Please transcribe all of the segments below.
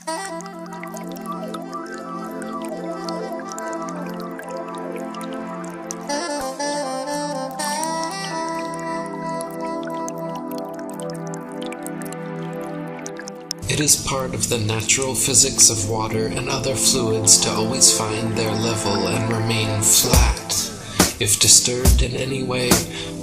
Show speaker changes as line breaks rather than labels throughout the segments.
It is part of the natural physics of water and other fluids to always find their level and remain flat. If disturbed in any way,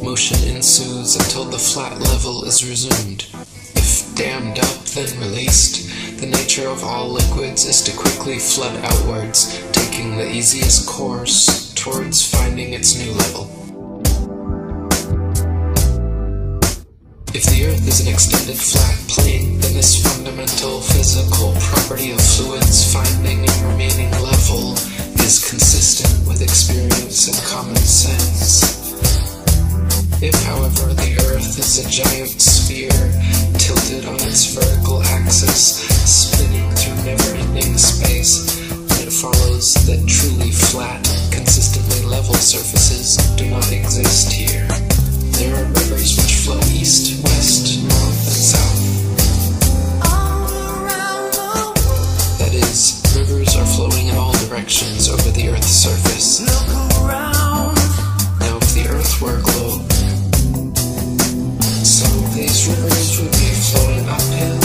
motion ensues until the flat level is resumed. If dammed up, then released, the nature of all liquids is to quickly flood outwards, taking the easiest course towards finding its new level. If the Earth is an extended flat plane, then this fundamental physical property of fluids finding and remaining level is consistent with experience and common sense. If, however, the Earth is a giant sphere, tilted on its vertical axis, spinning through never-ending space, then it follows that truly flat, consistently level surfaces do not exist here. There are rivers which flow east, west, north, and south. That is, rivers are flowing in all directions over the Earth's surface. Now, if the Earth were a globe, some of these rivers would be flowing uphill,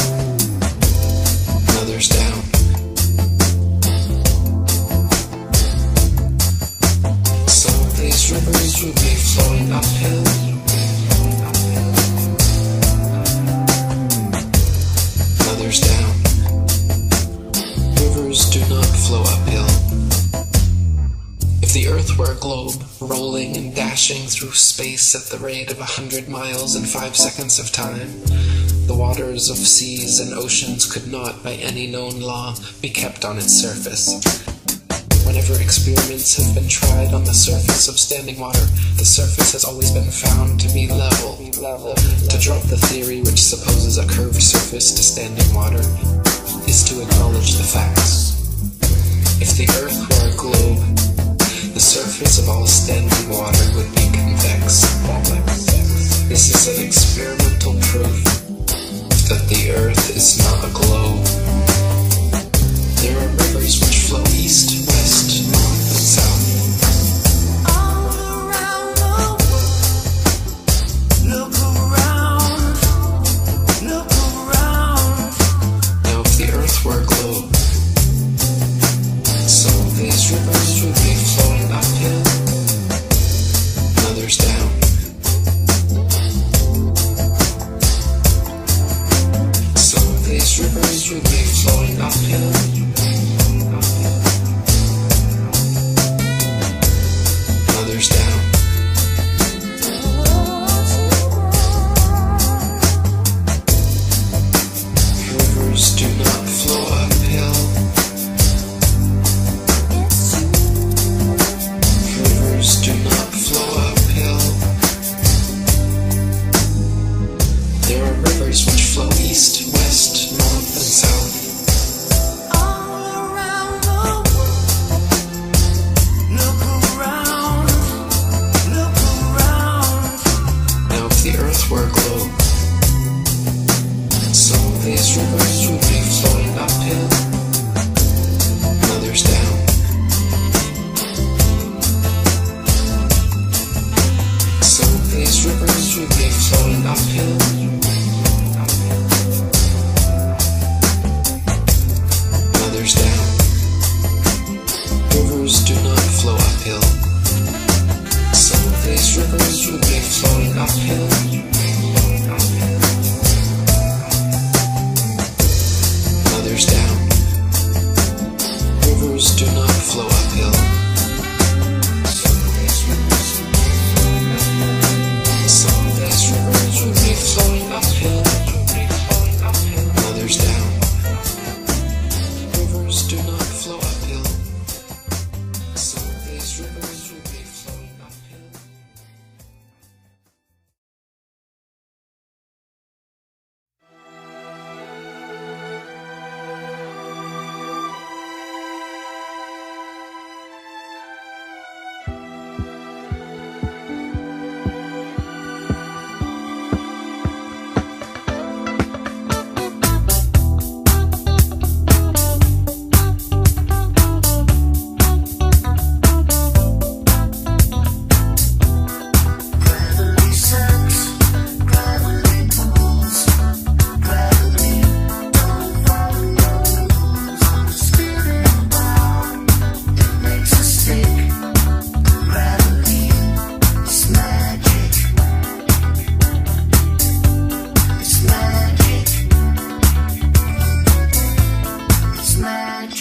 and others down. Some of these rivers would be flowing uphill, others down. Rivers do not flow uphill. If the Earth were a globe, rolling and dashing through space at the rate of 100 miles in 5 seconds of time, the waters of seas and oceans could not, by any known law, be kept on its surface. Whenever experiments have been tried on the surface of standing water, the surface has always been found to be level. To drop the theory which supposes a curved surface to standing water is to acknowledge the facts. If the Earth were a globe, the surface of all standing water would be convex. This is an experimental proof that the Earth is not a globe. There are rivers which flow east, west, north, and south. Now, if the Earth were a globe, some of these rivers would be flowing uphill, and others down. Some of these rivers would be flowing uphill, others down. Rivers do not flow uphill. Rivers do not flow uphill. There are rivers which flow east, west, north, and south. Now, if the Earth were a globe, some of these rivers would be flowing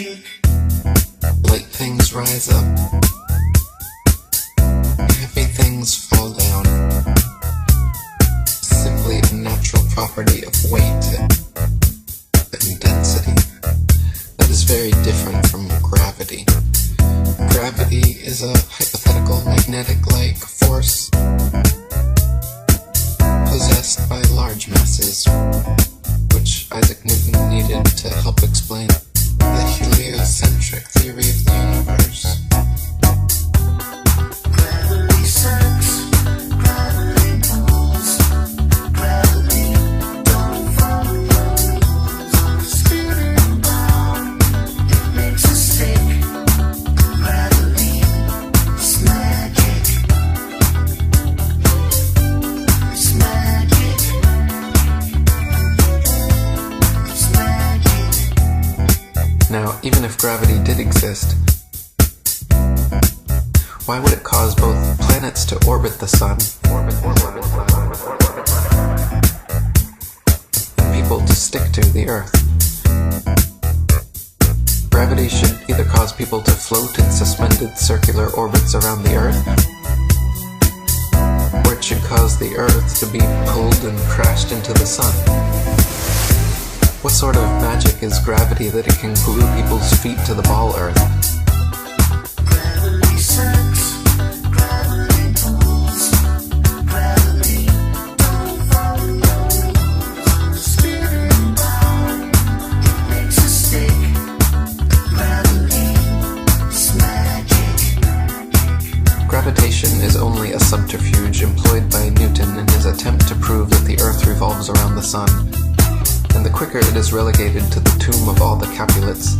Light things rise up, heavy things fall down. Simply a natural property of weight and density that is very different from gravity. Gravity is a hypothetical magnetic-like force possessed by large masses, which Isaac Newton needed to help explain the heliocentric theory of the universe.
Gravity sucks, gravity pulls, gravity don't follow rules. Spinning down, it makes us sick. Gravity is magic. It's magic. It's magic.
Now, even if gravity did exist, why would it cause both planets to orbit the sun and people to stick to the Earth? Gravity should either cause people to float in suspended circular orbits around the Earth, or it should cause the Earth to be pulled and crashed into the sun. What sort of magic is gravity that it can glue people's feet to the ball Earth?
Gravity sucks, gravity pulls, gravity don't follow rules. Spinning round, it makes us stick. Gravity is magic.
Gravitation is only a subterfuge employed by Newton in his attempt to prove that the Earth revolves around the sun. And the quicker it is relegated to the tomb of all the Capulets,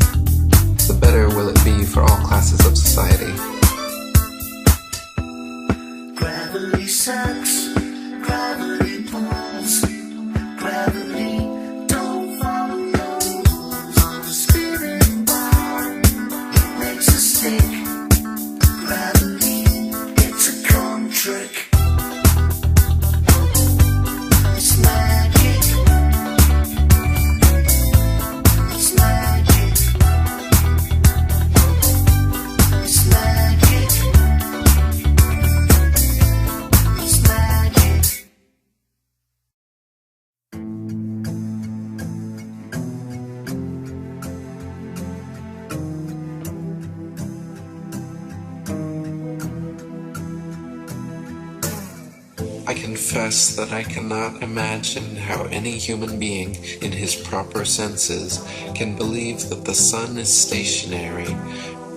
the better will it be for all classes of society.
Gravity sucks, gravity pulls, gravity don't follow rules. Spinning round, it makes us stick. Gravity, it's a con trick. It's magic. It's magic. It's magic. It's magic.
I confess that I cannot imagine how any human being in his proper senses can believe that the sun is stationary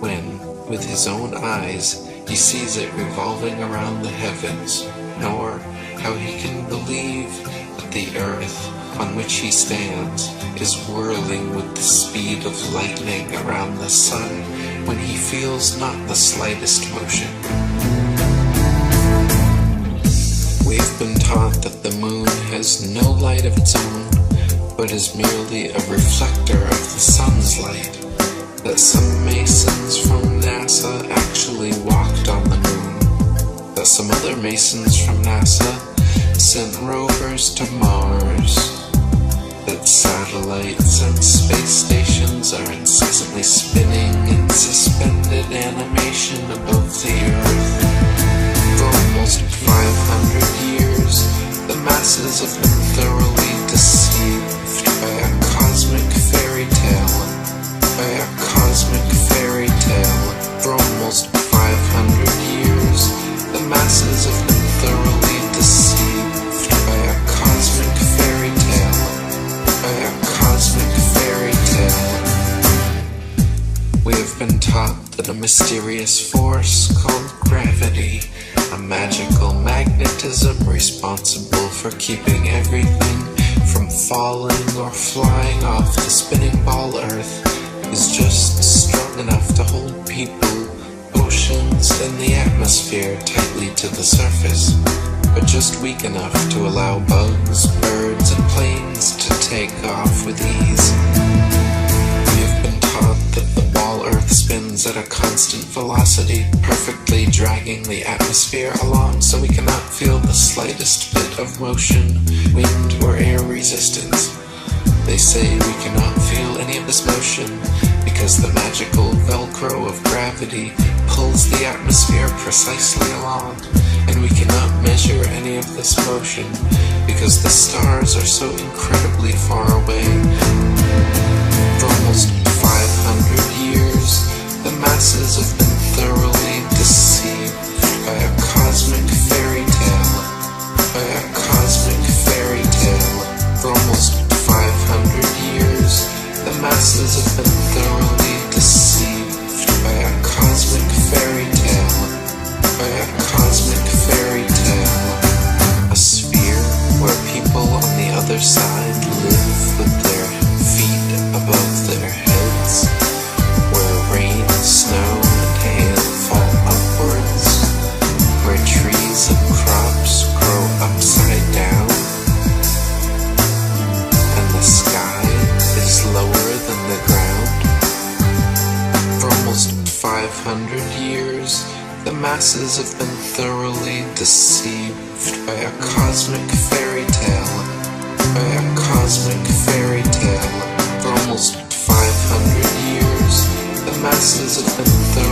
when, with his own eyes, he sees it revolving around the heavens, nor how he can believe that the earth on which he stands is whirling with the speed of lightning around the sun when he feels not the slightest motion. We've been taught that the moon has no light of its own, but is merely a reflector of the sun's light, that some masons from NASA actually walked on the moon, that some other masons from NASA sent rovers to Mars, that satellites and space stations are incessantly spinning in suspended animation above the Earth. For almost 500 years, the masses have been thoroughly deceived by a cosmic fairy tale. For almost 500 years, the masses have been thoroughly deceived by a cosmic fairy tale. We have been taught that a mysterious force called gravity, a magical magnetism responsible for keeping everything from falling or flying off the spinning ball Earth, is just strong enough to hold people, oceans, and the atmosphere tightly to the surface, but just weak enough to allow bugs, birds, and planes to take off with ease. We have been taught that the ball Earth spins at a constant velocity, perfectly dragging the atmosphere along so we cannot feel the slightest bit of motion, wind, or air resistance. They say we cannot feel any of this motion because the magical velcro of gravity pulls the atmosphere precisely along, and we cannot measure any of this motion because the stars are so incredibly far away. For almost 500 years, the masses have been thoroughly deceived by a cosmic fairy tale. For almost 500 years, the masses have been thoroughly deceived by a cosmic fairy tale. A sphere where people on the other side live with their feet above their heads, where rain, snow, and hail fall upwards, where trees and crops grow upside down, and the sky is lower than the ground. For almost 500 years, the masses have been thoroughly deceived by a cosmic fairy tale. For almost 500 years, the masses have been thoroughly